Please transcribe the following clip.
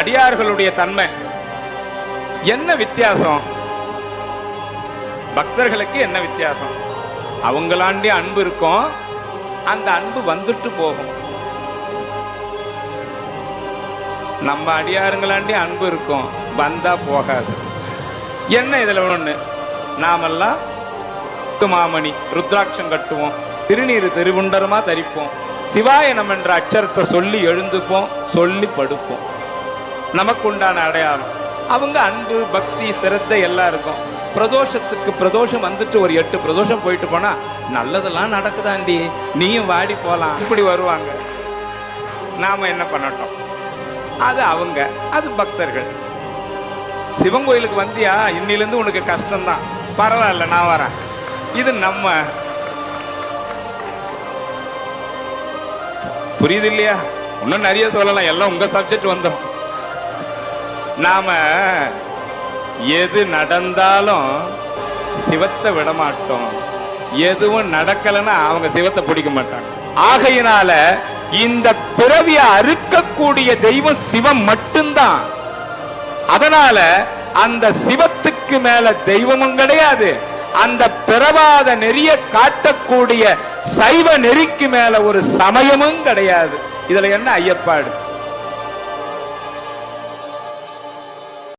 அடியார்களுடைய தன்மை என்ன வித்தியாசம்? பக்தர்களுக்கு என்ன வித்தியாசம்? அவங்களாண்டி அன்பு இருக்கும், அந்த அன்பு வந்துட்டு போகும். நம்ம அடியாருங்களாண்டி அன்பு இருக்கும், வந்தா போகாது. என்ன இதுல ஒண்ணு, நாமெல்லாம் மாமணி ருத்ராட்சம் கட்டுவோம், திருநீரு திருவுண்டரமா தரிப்போம், சிவாயனம் என்ற அட்சரத்தை சொல்லி எழுந்துப்போம், சொல்லி படுப்போம். நமக்கு உண்டான அடையாளம். அவங்க அன்பு பக்தி சிரத்தை எல்லாம் இருக்கும். பிரதோஷத்துக்கு பிரதோஷம் வந்துட்டு ஒரு 8 பிரதோஷம் போயிட்டு போனா நல்லதெல்லாம் நடக்குதாண்டி, நீயும் வாடி போலாம், இப்படி வருவாங்க. நாம என்ன பண்ணட்டும்? அது அவங்க, அது பக்தர்கள். சிவன் கோயிலுக்கு வந்தியா, இன்னிலிருந்து உனக்கு கஷ்டம்தான், பரவாயில்ல நான் வரேன். இது நம்ம, புரியுது இல்லையா? இன்னும் நிறைய சொல்லலாம், எல்லாம் உங்க சப்ஜெக்ட் வந்தோம். நாம எது நடந்தாலும் சிவத்தை விட மாட்டோம், எதுவும் நடக்கலன்னா அவங்க சிவத்தை பிடிக்க மாட்டாங்க. ஆகையினால இந்த பிறவியை அறுக்கக்கூடிய தெய்வம் சிவம் மட்டும்தான். அதனால அந்த சிவத்துக்கு மேல தெய்வமும் கிடையாது, அந்த பிறவாத நெறிய காட்டக்கூடிய சைவ நெறிக்கு மேல ஒரு சமயமும் கிடையாது. இதுல என்ன ஐயப்பாடு?